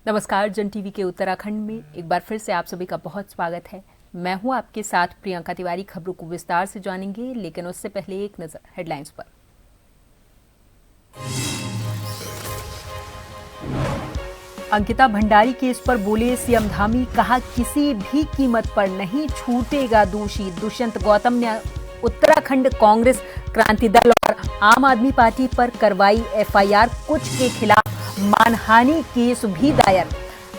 नमस्कार। जन टीवी के उत्तराखंड में एक बार फिर से आप सभी का बहुत स्वागत है। मैं हूं आपके साथ प्रियंका तिवारी। खबरों को विस्तार से जानेंगे, लेकिन उससे पहले एक नजर हेडलाइंस पर। अंकिता भंडारी केस पर बोले सीएम धामी, कहा किसी भी कीमत पर नहीं छूटेगा दोषी। दुष्यंत गौतम ने उत्तराखंड कांग्रेस, क्रांति दल और आम आदमी पार्टी पर करवाई एफआईआर। कुछ के खिलाफ मानहानि केस भी दायर।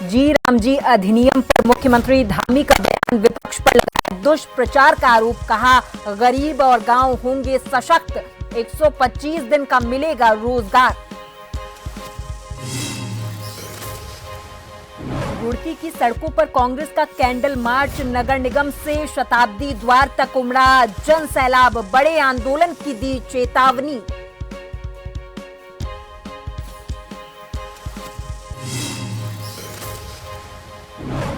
जी राम जी अधिनियम पर मुख्यमंत्री धामी का बयान, विपक्ष पर लगाया दुष्प्रचार का आरोप। कहा गरीब और गांव होंगे सशक्त, 125 दिन का मिलेगा रोजगार। रुड़की की सड़कों पर कांग्रेस का कैंडल मार्च, नगर निगम से शताब्दी द्वार तक उमड़ा जन सैलाब। बड़े आंदोलन की दी चेतावनी।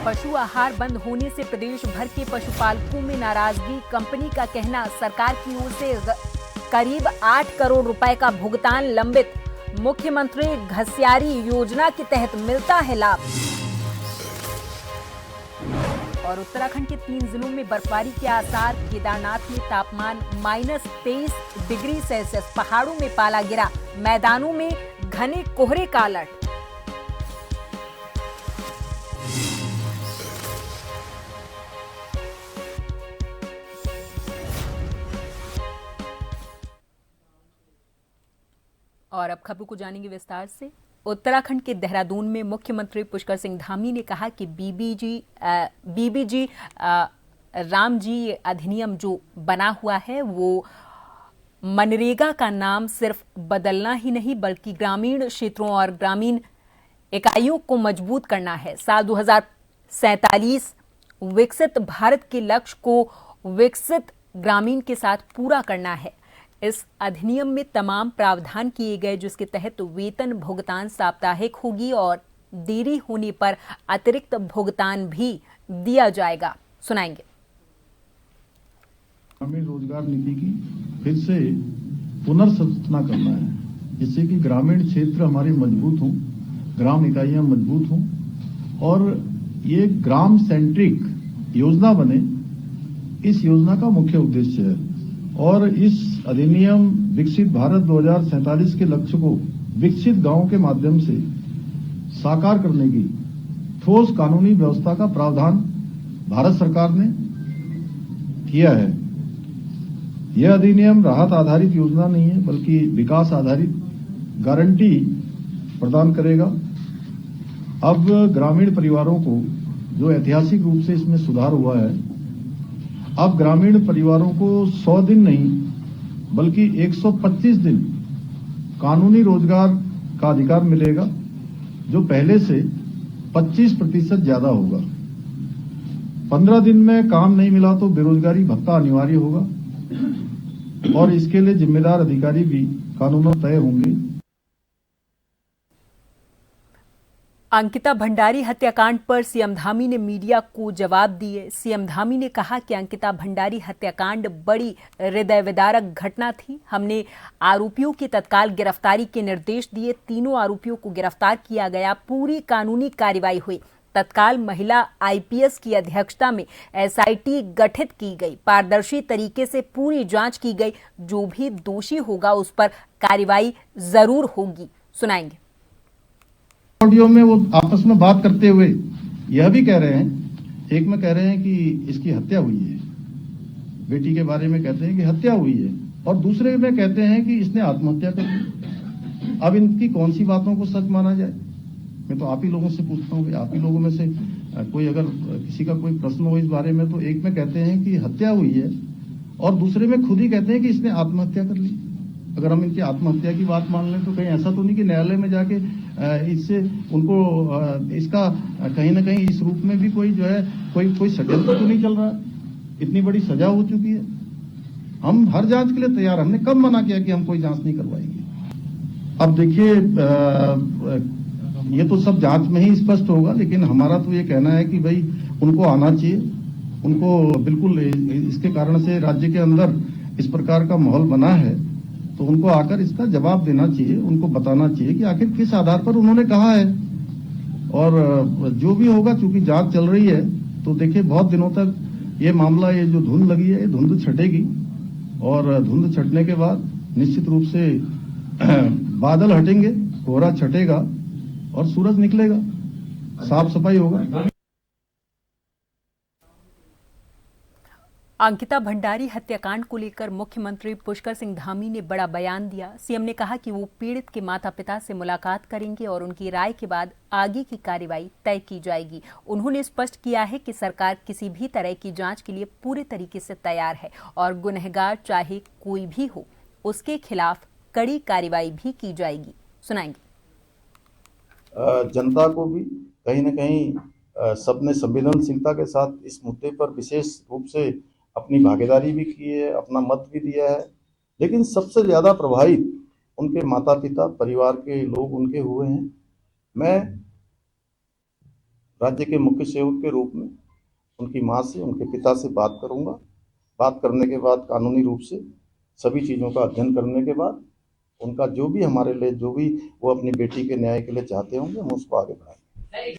पशु आहार बंद होने से प्रदेश भर के पशुपालकों में नाराजगी। कंपनी का कहना, सरकार की ओर से करीब 8 करोड़ रुपए का भुगतान लंबित। मुख्यमंत्री घसियारी योजना के तहत मिलता है लाभ। और उत्तराखंड के 3 जिलों में बर्फबारी के आसार। केदारनाथ में तापमान -23 डिग्री सेल्सियस। पहाड़ों में पाला गिरा, मैदानों में घने कोहरे का अलर्ट। और अब खबरों को जानेंगे विस्तार से। उत्तराखंड के देहरादून में मुख्यमंत्री पुष्कर सिंह धामी ने कहा कि बीबीजी राम जी अधिनियम जो बना हुआ है वो मनरेगा का नाम सिर्फ बदलना ही नहीं बल्कि ग्रामीण क्षेत्रों और ग्रामीण इकाइयों को मजबूत करना है। साल 2047 विकसित भारत के लक्ष्य को विकसित ग्रामीण के साथ पूरा करना है। इस अधिनियम में तमाम प्रावधान किए गए जिसके तहत वेतन भुगतान साप्ताहिक होगी और देरी होने पर अतिरिक्त भुगतान भी दिया जाएगा। सुनाएंगे। ग्रामीण रोजगार नीति की फिर से पुनर्संरचना करना है, जिससे कि ग्रामीण क्षेत्र हमारे मजबूत हों, ग्राम इकाइयां मजबूत हों और ये ग्राम सेंट्रिक योजना बने। इस योजना का मुख्य उद्देश्य है और इस अधिनियम विकसित भारत 2047 के लक्ष्य को विकसित गांवों के माध्यम से साकार करने की ठोस कानूनी व्यवस्था का प्रावधान भारत सरकार ने किया है। यह अधिनियम राहत आधारित योजना नहीं है बल्कि विकास आधारित गारंटी प्रदान करेगा। अब ग्रामीण परिवारों को जो ऐतिहासिक रूप से इसमें सुधार हुआ है, अब ग्रामीण परिवारों को 100 दिन नहीं बल्कि 125 दिन कानूनी रोजगार का अधिकार मिलेगा, जो पहले से 25% ज्यादा होगा। 15 दिन में काम नहीं मिला तो बेरोजगारी भत्ता अनिवार्य होगा और इसके लिए जिम्मेदार अधिकारी भी कानूनन तय होंगे। अंकिता भंडारी हत्याकांड पर सीएम धामी ने मीडिया को जवाब दिए। सीएम धामी ने कहा कि अंकिता भंडारी हत्याकांड बड़ी हृदय विदारक घटना थी। हमने आरोपियों की तत्काल गिरफ्तारी के निर्देश दिए। तीनों आरोपियों को गिरफ्तार किया गया। पूरी कानूनी कार्रवाई हुई। तत्काल महिला आईपीएस की अध्यक्षता में एसआईटी गठित की गई। पारदर्शी तरीके से पूरी जांच की गई। जो भी दोषी होगा उस पर कार्रवाई जरूर होगी। सुनाएंगे। ऑडियो में वो आपस में बात करते हुए यह भी कह रहे हैं, एक में कह रहे हैं कि इसकी हत्या हुई है, बेटी के बारे में कहते हैं कि हत्या हुई है और दूसरे में कहते हैं कि इसने आत्महत्या कर ली। अब इनकी कौन सी बातों को सच माना जाए? मैं तो आप ही लोगों से पूछता हूँ, आप ही लोगों में से कोई अगर किसी का कोई प्रश्न हो इस बारे में, तो एक में कहते हैं कि हत्या हुई है और दूसरे में खुद ही कहते हैं कि इसने आत्महत्या कर ली। अगर हम इनकी आत्महत्या की बात मान लें तो कहीं ऐसा तो नहीं कि न्यायालय में जाके इससे उनको इसका कहीं ना कहीं इस रूप में भी कोई जो है कोई षड्यंत्र तो नहीं चल रहा? इतनी बड़ी सजा हो चुकी है। हम हर जांच के लिए तैयार। हमने कब मना किया कि हम कोई जांच नहीं करवाएंगे? अब देखिए, ये तो सब जांच में ही स्पष्ट होगा, लेकिन हमारा तो ये कहना है कि भाई उनको आना चाहिए। उनको बिल्कुल इसके कारण से राज्य के अंदर इस प्रकार का माहौल बना है तो उनको आकर इसका जवाब देना चाहिए, उनको बताना चाहिए कि आखिर किस आधार पर उन्होंने कहा है और जो भी होगा, चूंकि जांच चल रही है, तो देखिए बहुत दिनों तक ये मामला, ये जो धुंध लगी है, ये धुंध छटेगी और धुंध छटने के बाद निश्चित रूप से बादल हटेंगे, कोहरा छटेगा और सूरज निकलेगा, साफ सफाई होगा। अंकिता भंडारी हत्याकांड को लेकर मुख्यमंत्री पुष्कर सिंह धामी ने बड़ा बयान दिया। सीएम ने कहा कि वो पीड़ित के माता पिता से मुलाकात करेंगे और उनकी राय के बाद आगे की कार्रवाई तय की जाएगी। उन्होंने स्पष्ट किया है कि सरकार किसी भी तरह की जांच के लिए पूरे तरीके से तैयार है और गुनहगार चाहे कोई भी हो, उसके खिलाफ कड़ी कार्रवाई भी की जाएगी। सुनाएंगे। जनता को भी कहीं न कहीं सबने संवेदनशीलता के साथ इस मुद्दे पर विशेष रूप से अपनी भागीदारी भी की है, अपना मत भी दिया है, लेकिन सबसे ज्यादा प्रभावित उनके माता पिता, परिवार के लोग उनके हुए हैं। मैं राज्य के मुख्य सेवक के रूप में उनकी मां से, उनके पिता से बात करूंगा। बात करने के बाद कानूनी रूप से सभी चीजों का अध्ययन करने के बाद उनका जो भी हमारे लिए, जो भी वो अपनी बेटी के न्याय के लिए चाहते होंगे, हम उसको आगे बढ़ाएंगे।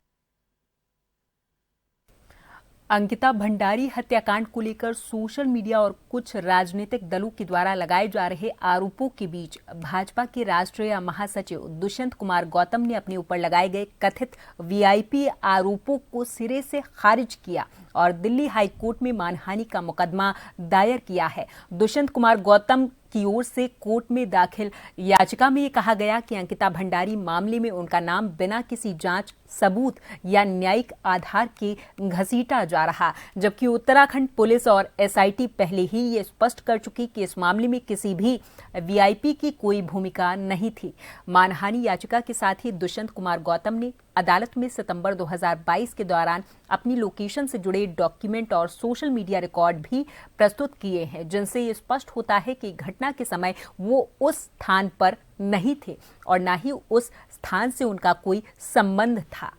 अंकिता भंडारी हत्याकांड को लेकर सोशल मीडिया और कुछ राजनीतिक दलों के द्वारा लगाए जा रहे आरोपों के बीच भाजपा के राष्ट्रीय महासचिव दुष्यंत कुमार गौतम ने अपने ऊपर लगाए गए कथित वीआईपी आरोपों को सिरे से खारिज किया और दिल्ली हाईकोर्ट में मानहानि का मुकदमा दायर किया है। दुष्यंत कुमार गौतम की ओर से कोर्ट में दाखिल याचिका में ये कहा गया कि अंकिता भंडारी मामले में उनका नाम बिना किसी जांच, सबूत या न्यायिक आधार के घसीटा जा रहा, जबकि उत्तराखंड पुलिस और एसआईटी पहले ही ये स्पष्ट कर चुकी कि इस मामले में किसी भी वीआईपी की कोई भूमिका नहीं थी। मानहानि याचिका के साथ ही दुष्यंत कुमार गौतम ने अदालत में सितंबर 2022 के दौरान अपनी लोकेशन से जुड़े डॉक्यूमेंट और सोशल मीडिया रिकॉर्ड भी प्रस्तुत किए हैं, जिनसे ये स्पष्ट होता है कि घटना के समय वो उस स्थान पर नहीं थे और न ही उस स्थान से उनका कोई संबंध था।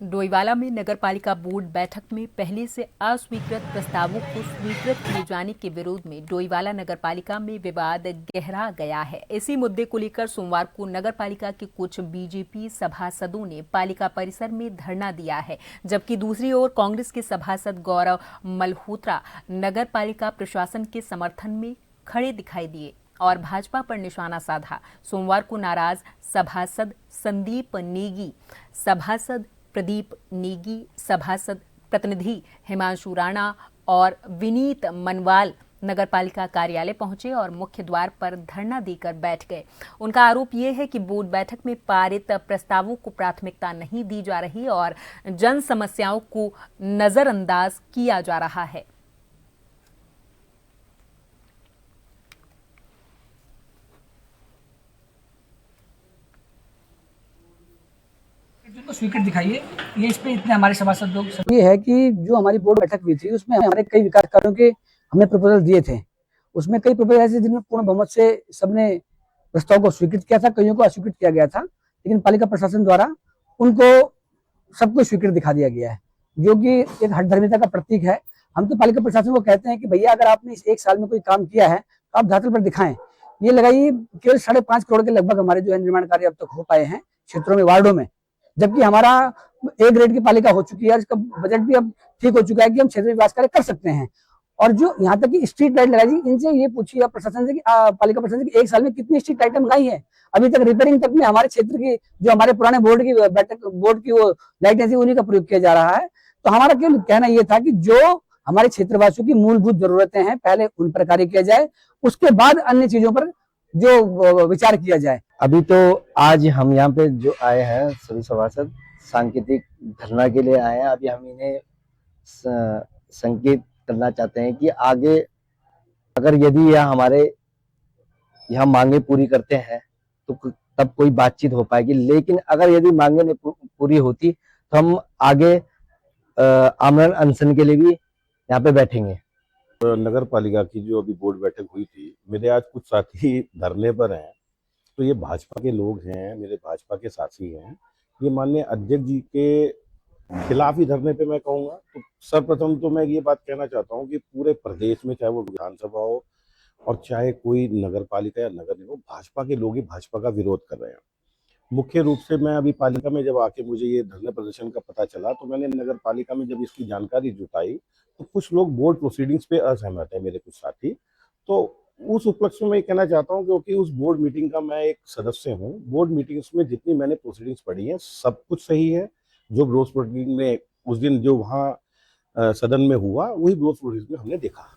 डोईवाला में नगरपालिका बोर्ड बैठक में पहले से अस्वीकृत प्रस्तावों को स्वीकृत किए जाने के विरोध में डोईवाला नगरपालिका में विवाद गहरा गया है। इसी मुद्दे को लेकर सोमवार को नगरपालिका के कुछ बीजेपी सभासदों ने पालिका परिसर में धरना दिया है, जबकि दूसरी ओर कांग्रेस के सभासद गौरव मल्होत्रा नगरपालिका प्रशासन के समर्थन में खड़े दिखाई दिए और भाजपा पर निशाना साधा। सोमवार को नाराज सभासद संदीप नेगी, सभासद प्रदीप नेगी, सभासद प्रतिनिधि हिमांशु राणा और विनीत मनवाल नगरपालिका कार्यालय पहुंचे और मुख्य द्वार पर धरना देकर बैठ गए। उनका आरोप ये है कि बोर्ड बैठक में पारित प्रस्तावों को प्राथमिकता नहीं दी जा रही और जन समस्याओं को नजरअंदाज किया जा रहा है। स्वीकृत दिखाइए, ये इस पे इतने हमारे सभासद लोग। ये है कि जो हमारी बोर्ड बैठक हुई थी उसमें हमारे कई विकास कार्यों के हमने प्रपोजल दिए थे। उसमें कई प्रपोजल ऐसे जिनमें पूर्ण बहुमत से सबने प्रस्ताव को स्वीकृत किया था, कईयों को अस्वीकृत किया गया था, लेकिन पालिका प्रशासन द्वारा उनको सबको स्वीकृत दिखा दिया गया है, जो कि एक हठधर्मिता का प्रतीक है। हम तो पालिका प्रशासन को कहते हैं कि भैया अगर आपने इस एक साल में कोई काम किया है तो आप धरातल पर दिखाएं। ये लगाइए केवल 5.5 करोड़ के लगभग हमारे जो है निर्माण कार्य अब तक हो पाए हैं क्षेत्रों में, वार्डों में, जबकि हमारा ए ग्रेड की पालिका हो चुकी है, इसका बजट भी अब ठीक हो चुका है कि हम क्षेत्र विकास कार्य कर सकते हैं। और जो यहाँ तक की स्ट्रीट लाइट लगाई, इनसे ये पूछिए आप प्रशासन से कि पालिका प्रशासन की एक साल में कितनी स्ट्रीट लाइटें लगाई है। अभी तक रिपेयरिंग तक में हमारे क्षेत्र की जो हमारे पुराने बोर्ड की वो लाइटें थी उन्हीं का प्रयोग किया जा रहा है। तो हमारा केवल कहना ये था कि जो हमारे क्षेत्रवासियों की मूलभूत जरूरतें हैं पहले उन पर कार्य किया जाए, उसके बाद अन्य चीजों पर जो विचार किया जाए। अभी तो आज हम यहाँ पे जो आए हैं सभी सभासद सांकेतिक धरना के लिए आए हैं। अभी हम इन्हें संकेत करना चाहते हैं कि आगे अगर यदि यह हमारे यहाँ मांगे पूरी करते हैं तो तब कोई बातचीत हो पाएगी, लेकिन अगर यदि मांगे नहीं पूरी होती तो हम आगे आमरण अनशन के लिए भी यहाँ पे बैठेंगे। नगर पालिका की जो अभी बोर्ड बैठक हुई थी, मेरे आज कुछ साथी धरने पर हैं, तो ये भाजपा के लोग हैं, मेरे भाजपा के साथी हैं। ये माननीय अध्यक्ष जी के खिलाफ ही धरने पे मैं कहूंगा तो सर्वप्रथम तो मैं ये बात कहना चाहता हूँ कि पूरे प्रदेश में चाहे वो विधानसभा हो और चाहे कोई नगर पालिका या नगर निगम, भाजपा के लोग ही भाजपा का विरोध कर रहे हैं। मुख्य रूप से मैं अभी पालिका में जब आके मुझे ये धरने प्रदर्शन का पता चला तो मैंने नगर पालिका में जब इसकी जानकारी जुटाई तो कुछ लोग बोर्ड प्रोसीडिंग्स पे असहमत है, मेरे कुछ साथी। तो उस उपलक्ष्य में मैं कहना चाहता हूँ क्योंकि उस बोर्ड मीटिंग का मैं एक सदस्य हूँ, बोर्ड मीटिंग्स में जितनी मैंने प्रोसीडिंग्स पढ़ी है सब कुछ सही है। जो ब्रोस प्रोसीडिंग में उस दिन जो वहाँ सदन में हुआ वही ब्रोस प्रोसीडिंग में हमने देखा।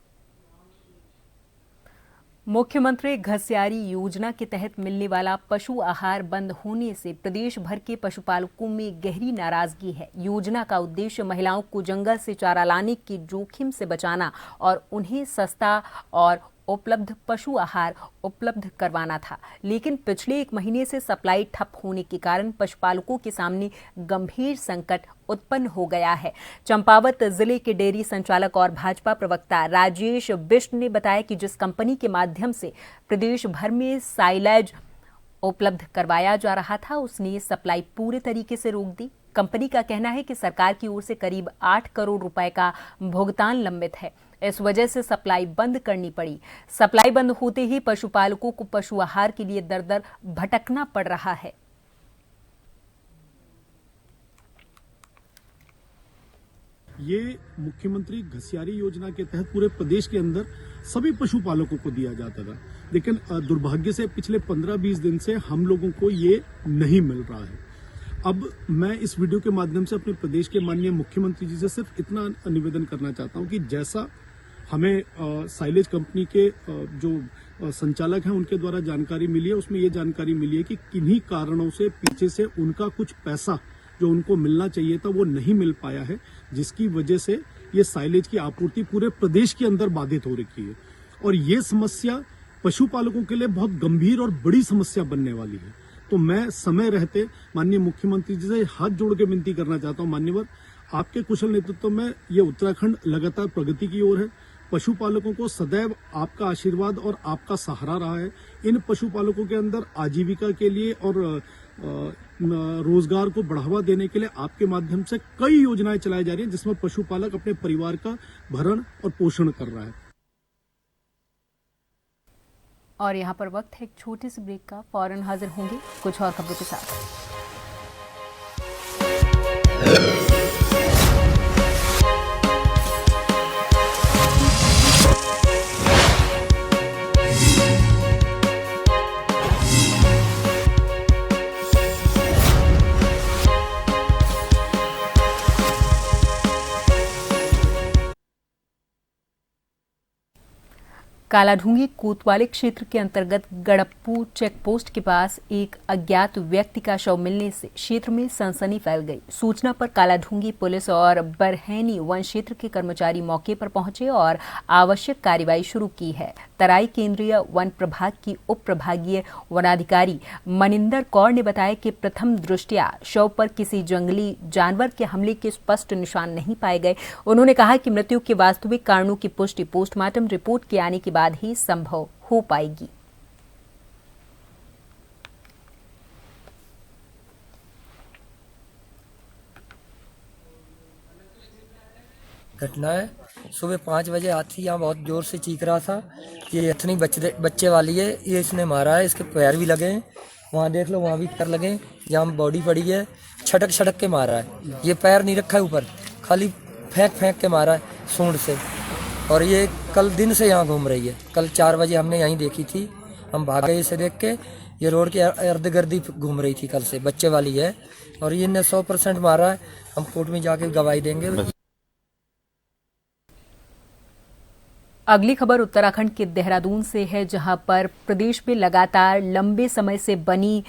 मुख्यमंत्री घसियारी योजना के तहत मिलने वाला पशु आहार बंद होने से प्रदेश भर के पशुपालकों में गहरी नाराजगी है। योजना का उद्देश्य महिलाओं को जंगल से चारा लाने के जोखिम से बचाना और उन्हें सस्ता और उपलब्ध पशु आहार उपलब्ध करवाना था, लेकिन पिछले 1 महीने से सप्लाई ठप होने के कारण पशुपालकों के सामने गंभीर संकट उत्पन्न हो गया है। चंपावत जिले के डेयरी संचालक और भाजपा प्रवक्ता राजेश बिष्ट ने बताया कि जिस कंपनी के माध्यम से प्रदेश भर में साइलेज उपलब्ध करवाया जा रहा था उसने सप्लाई पूरे तरीके से रोक दी। कंपनी का कहना है कि सरकार की ओर से करीब 8 करोड़ रुपए का भुगतान लंबित है, इस वजह से सप्लाई बंद करनी पड़ी। सप्लाई बंद होते ही पशुपालकों को पशु आहार के लिए दर दर भटकना पड़ रहा है। ये मुख्यमंत्री घसियारी योजना के तहत पूरे प्रदेश के अंदर सभी पशुपालकों को दिया जाता था, लेकिन दुर्भाग्य से पिछले 15-20 दिन से हम लोगों को ये नहीं मिल रहा है। अब मैं इस वीडियो के माध्यम से अपने प्रदेश के माननीय मुख्यमंत्री जी से सिर्फ इतना निवेदन करना चाहता हूं कि जैसा हमें साइलेज कंपनी के जो संचालक हैं उनके द्वारा जानकारी मिली है, उसमें ये जानकारी मिली है कि किन्हीं कारणों से पीछे से उनका कुछ पैसा जो उनको मिलना चाहिए था वो नहीं मिल पाया है, जिसकी वजह से ये साइलेज की आपूर्ति पूरे प्रदेश के अंदर बाधित हो रखी है और ये समस्या पशुपालकों के लिए बहुत गंभीर और बड़ी समस्या बनने वाली है। तो मैं समय रहते माननीय मुख्यमंत्री जी से हाथ जोड़ के विनती करना चाहता हूं, माननीय आपके कुशल नेतृत्व में ये उत्तराखंड लगातार प्रगति की ओर है। पशुपालकों को सदैव आपका आशीर्वाद और आपका सहारा रहा है। इन पशुपालकों के अंदर आजीविका के लिए और रोजगार को बढ़ावा देने के लिए आपके माध्यम से कई योजनाएं चलाई जा रही हैं, जिसमें पशुपालक अपने परिवार का भरण और पोषण कर रहा है। और यहाँ पर वक्त है एक छोटे से ब्रेक का, फौरन हाजिर होंगे कुछ और खबरों के साथ। कालाढूंगी कोतवाली क्षेत्र के अंतर्गत गड़प्पू चेक पोस्ट के पास एक अज्ञात व्यक्ति का शव मिलने से क्षेत्र में सनसनी फैल गई। सूचना पर कालाढूंगी पुलिस और बरहैनी वन क्षेत्र के कर्मचारी मौके पर पहुंचे और आवश्यक कार्रवाई शुरू की है। तराई केंद्रीय वन प्रभाग की उप प्रभागीय वनाधिकारी मनिंदर कौर ने बताया कि प्रथम दृष्टया शव पर किसी जंगली जानवर के हमले के स्पष्ट निशान नहीं पाए गए। उन्होंने कहा कि मृत्यु के वास्तविक कारणों की पुष्टि पोस्टमार्टम रिपोर्ट के आने के बाद ही संभव हो पाएगी। घटना है, सुबह 5 बजे हाथी यहाँ बहुत जोर से चीख रहा था। ये इतनी बच्चे वाली है, ये इसने मारा है, इसके पैर भी लगे हैं, वहाँ देख लो, वहाँ भी पैर लगे, यहाँ बॉडी पड़ी है, छटक छटक के मारा है। ये पैर नहीं रखा है ऊपर, खाली फेंक के मारा है सूंड से। और ये कल दिन से यहाँ घूम रही है। कल 4 बजे हमने यहीं देखी थी, हम भागे इसे देख के। ये रोड के अर्ध गर्दी घूम रही थी कल से, बच्चे वाली है और ये ने 100% मारा है। हम कोर्ट में जाके गवाही देंगे। अगली खबर उत्तराखंड के देहरादून से है, जहां पर प्रदेश में लगातार लंबे समय से बनी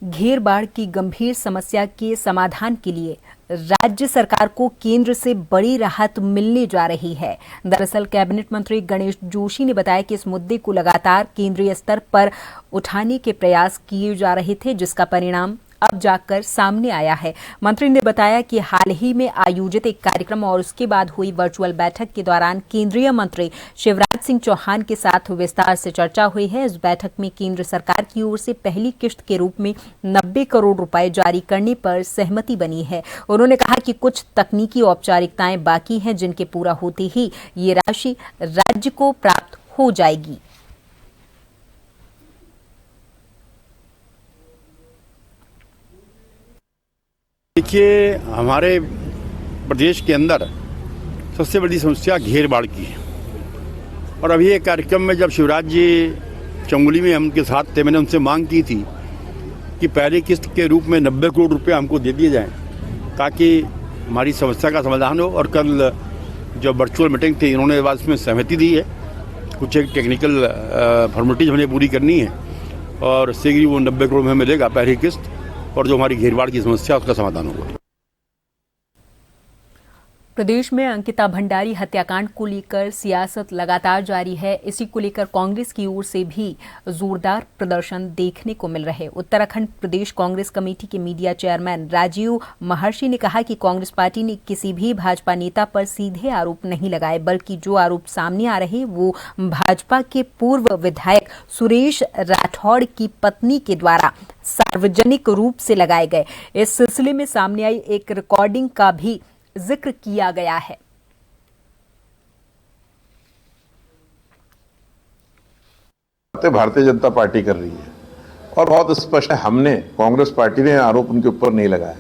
घेर बाढ़ की गंभीर समस्या के समाधान के लिए राज्य सरकार को केंद्र से बड़ी राहत मिलने जा रही है। दरअसल कैबिनेट मंत्री गणेश जोशी ने बताया कि इस मुद्दे को लगातार केंद्रीय स्तर पर उठाने के प्रयास किए जा रहे थे, जिसका परिणाम अब जाकर सामने आया है। मंत्री ने बताया कि हाल ही में आयोजित एक कार्यक्रम और उसके बाद हुई वर्चुअल बैठक के दौरान केंद्रीय मंत्री शिवराज सिंह चौहान के साथ विस्तार से चर्चा हुई है। इस बैठक में केंद्र सरकार की ओर से पहली किश्त के रूप में 90 करोड़ रुपए जारी करने पर सहमति बनी है। उन्होंने कहा कि कुछ तकनीकी औपचारिकताएं बाकी हैं, जिनके पूरा होते ही ये राशि राज्य को प्राप्त हो जाएगी। देखिए, हमारे प्रदेश के अंदर सबसे बड़ी समस्या घेर-बाढ़ की है और अभी एक कार्यक्रम में जब शिवराज जी चंगुली में हम उनके साथ थे, मैंने उनसे मांग की थी कि पहली किस्त के रूप में 90 करोड़ रुपए हमको दे दिए जाएं ताकि हमारी समस्या का समाधान हो। और कल जो वर्चुअल मीटिंग थी, इन्होंने बाद इसमें सहमति दी है। कुछ एक टेक्निकल फॉर्मेलिटीज हमें पूरी करनी है और शीघ्र ही वो 90 करोड़ में मिलेगा पहली किस्त, और जो हमारी घेर-बाढ़ की समस्या उसका समाधान होगा। प्रदेश में अंकिता भंडारी हत्याकांड को लेकर सियासत लगातार जारी है। इसी को लेकर कांग्रेस की ओर से भी जोरदार प्रदर्शन देखने को मिल रहे। उत्तराखंड प्रदेश कांग्रेस कमेटी के मीडिया चेयरमैन राजीव महर्षि ने कहा कि कांग्रेस पार्टी ने किसी भी भाजपा नेता पर सीधे आरोप नहीं लगाए, बल्कि जो आरोप सामने आ रहे वो भाजपा के पूर्व विधायक सुरेश राठौड़ की पत्नी के द्वारा सार्वजनिक रूप से लगाए गए। इस सिलसिले में सामने आई एक रिकॉर्डिंग का भी जिक्र किया गया है। भारतीय जनता पार्टी कर रही है और बहुत स्पष्ट है, हमने कांग्रेस पार्टी ने आरोप उनके ऊपर नहीं लगाया।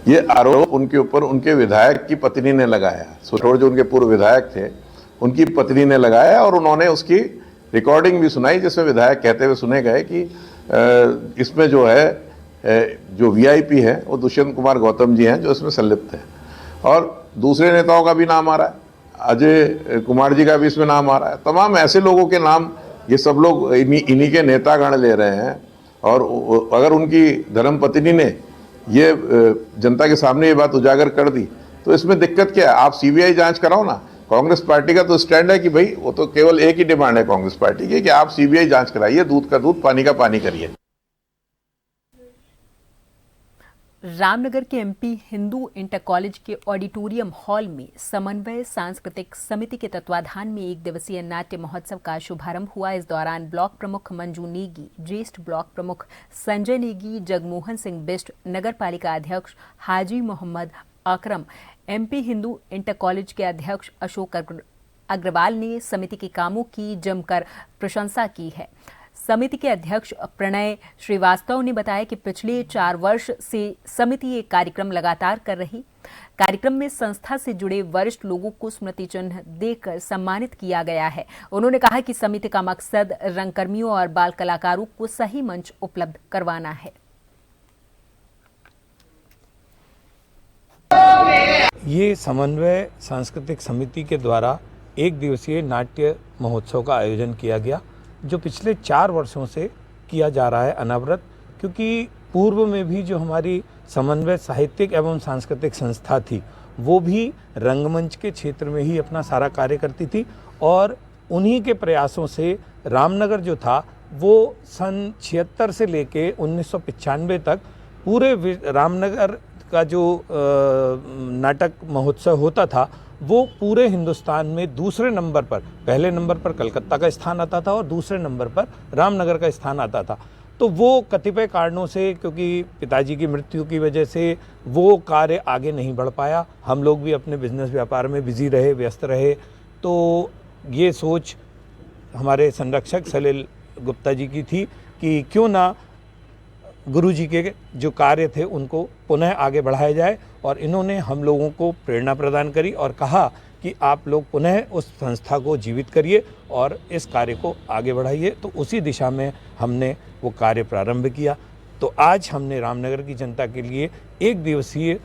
ये आरोप उनके ऊपर उनके विधायक की पत्नी ने लगाया। राठौड़ जो उनके पूर्व विधायक थे, उनकी पत्नी ने लगाया और उन्होंने उसकी रिकॉर्डिंग भी सुनाई, जिसमें विधायक कहते हुए सुने गए कि इसमें जो है जो वीआईपी है वो दुष्यंत कुमार गौतम जी हैं जो इसमें संलिप्त है, और दूसरे नेताओं का भी नाम आ रहा है, अजय कुमार जी का भी इसमें नाम आ रहा है। तमाम ऐसे लोगों के नाम ये सब लोग इन्हीं के नेतागण ले रहे हैं। और अगर उनकी धर्मपत्नी ने ये जनता के सामने ये बात उजागर कर दी तो इसमें दिक्कत क्या है? आप सीबीआई जांच कराओ ना। कांग्रेस पार्टी का तो स्टैंड है कि भाई वो तो केवल एक ही डिमांड है कांग्रेस पार्टी की कि आप सीबीआई जांच कराइए, दूध का दूध पानी का पानी करिए। रामनगर के एमपी हिंदू इंटर कॉलेज के ऑडिटोरियम हॉल में समन्वय सांस्कृतिक समिति के तत्वाधान में एक दिवसीय नाट्य महोत्सव का शुभारंभ हुआ। इस दौरान ब्लॉक प्रमुख मंजू नेगी, ज्येष्ठ ब्लॉक प्रमुख संजय नेगी, जगमोहन सिंह बिष्ट, नगर पालिका अध्यक्ष हाजी Mohammad Akram, MP Hindu inter college के अध्यक्ष अशोक अग्रवाल ने समिति के कामों की जमकर प्रशंसा की है। समिति के अध्यक्ष प्रणय श्रीवास्तव ने बताया कि पिछले 4 वर्ष से समिति ये कार्यक्रम लगातार कर रही। कार्यक्रम में संस्था से जुड़े वरिष्ठ लोगों को स्मृति चिन्ह देकर सम्मानित किया गया है। उन्होंने कहा कि समिति का मकसद रंगकर्मियों और बाल कलाकारों को सही मंच उपलब्ध करवाना है। ये समन्वय सांस्कृतिक समिति के द्वारा एक दिवसीय नाट्य महोत्सव का आयोजन किया गया, जो पिछले 4 वर्षों से किया जा रहा है अनवरत। क्योंकि पूर्व में भी जो हमारी समन्वय साहित्यिक एवं सांस्कृतिक संस्था थी वो भी रंगमंच के क्षेत्र में ही अपना सारा कार्य करती थी, और उन्हीं के प्रयासों से रामनगर जो था वो सन 76 से लेके 1995 तक पूरे रामनगर का जो नाटक महोत्सव होता था वो पूरे हिंदुस्तान में दूसरे नंबर पर, पहले नंबर पर कलकत्ता का स्थान आता था और दूसरे नंबर पर रामनगर का स्थान आता था। तो वो कतिपय कारणों से, क्योंकि पिताजी की मृत्यु की वजह से वो कार्य आगे नहीं बढ़ पाया, हम लोग भी अपने बिजनेस व्यापार में बिजी रहे, व्यस्त रहे। तो ये सोच हमारे संरक्षक सलील गुप्ता जी की थी कि क्यों ना गुरुजी के जो कार्य थे उनको पुनः आगे बढ़ाया जाए, और इन्होंने हम लोगों को प्रेरणा प्रदान करी और कहा कि आप लोग पुनः उस संस्था को जीवित करिए और इस कार्य को आगे बढ़ाइए। तो उसी दिशा में हमने वो कार्य प्रारंभ किया। तो आज हमने रामनगर की जनता के लिए एक दिवसीय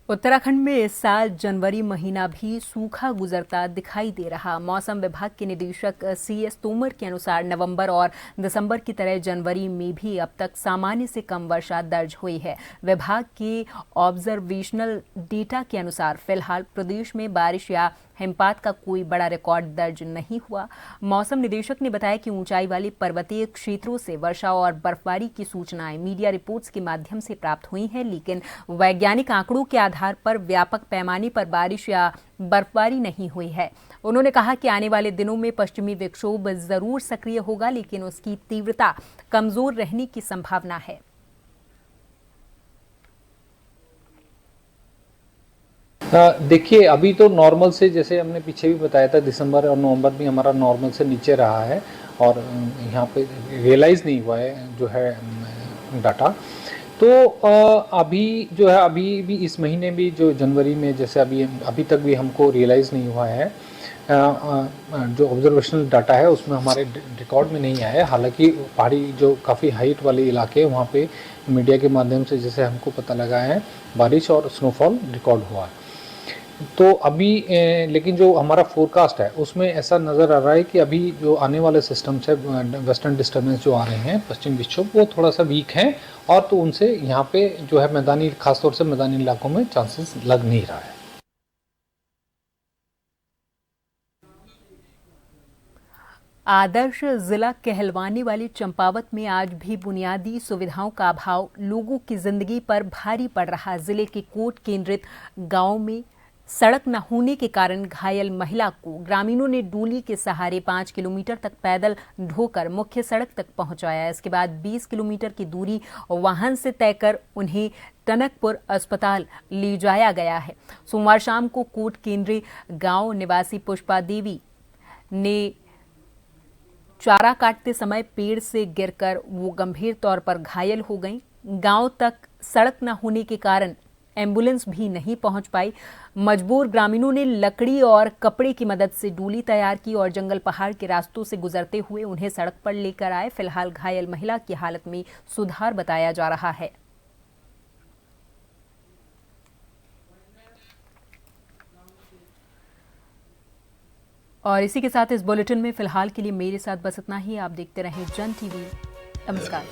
उत्तराखंड में इस साल जनवरी महीना भी सूखा गुजरता दिखाई दे रहा। मौसम विभाग के निदेशक CS तोमर के अनुसार नवंबर और दिसंबर की तरह जनवरी में भी अब तक सामान्य से कम वर्षा दर्ज हुई है। विभाग के ऑब्जर्वेशनल डेटा के अनुसार फिलहाल प्रदेश में बारिश या हिमपात का कोई बड़ा रिकॉर्ड दर्ज नहीं हुआ। मौसम निदेशक ने बताया कि ऊंचाई वाले पर्वतीय क्षेत्रों से वर्षा और बर्फबारी की सूचनाएं मीडिया रिपोर्ट्स के माध्यम से प्राप्त हुई हैं, लेकिन वैज्ञानिक आंकड़ों के आधार पर व्यापक पैमाने पर बारिश या बर्फबारी नहीं हुई है। उन्होंने कहा कि आने वाले दिनों में पश्चिमी विक्षोभ जरूर सक्रिय होगा, लेकिन उसकी तीव्रता कमजोर रहने की संभावना है। देखिए, अभी तो नॉर्मल से, जैसे हमने पीछे भी बताया था, दिसंबर और नवंबर भी हमारा नॉर्मल से नीचे रहा है और यहाँ पे रियलाइज़ नहीं हुआ है जो है डाटा। तो अभी जो है, अभी भी इस महीने भी जो जनवरी में, जैसे अभी तक भी हमको रियलाइज़ नहीं हुआ है। जो ऑब्जर्वेशनल डाटा है उसमें हमारे रिकॉर्ड में नहीं आया है। हालांकि पहाड़ी जो काफ़ी हाइट वाले इलाके हैं वहाँ पे मीडिया के माध्यम से जैसे हमको पता लगा है बारिश और स्नोफॉल रिकॉर्ड हुआ है। तो अभी लेकिन जो हमारा फोरकास्ट है उसमें ऐसा नज़र आ रहा है कि अभी जो आने वाले सिस्टम्स है, वेस्टर्न डिस्टर्बेंस जो आ रहे हैं, पश्चिम विक्षोभ, वो थोड़ा सा वीक हैं और तो उनसे यहाँ पे जो है मैदानी, खासतौर से मैदानी इलाकों में चांसेस लग नहीं रहा है। आदर्श जिला कहलवाने वाली चंपावत में आज भी बुनियादी सुविधाओं का अभाव लोगों की जिंदगी पर भारी पड़ रहा। जिले के कोट केंद्रित गांव में सड़क न होने के कारण घायल महिला को ग्रामीणों ने डोली के सहारे 5 किलोमीटर तक पैदल ढोकर मुख्य सड़क तक पहुंचाया। इसके बाद 20 किलोमीटर की दूरी वाहन से तय कर उन्हें टनकपुर अस्पताल ले जाया गया है। सोमवार शाम को कोट केंद्रीय गांव निवासी पुष्पा देवी ने चारा काटते समय पेड़ से गिरकर वो गंभीर तौर पर घायल हो गईं। गांव तक सड़क न होने के कारण एम्बुलेंस भी नहीं पहुंच पाई। मजबूर ग्रामीणों ने लकड़ी और कपड़े की मदद से डोली तैयार की और जंगल पहाड़ के रास्तों से गुजरते हुए उन्हें सड़क पर लेकर आए। फिलहाल घायल महिला की हालत में सुधार बताया जा रहा है। और इसी के साथ इस बुलेटिन में फिलहाल के लिए मेरे साथ बस इतना ही। आप देखते रहें जन टीवी। नमस्कार।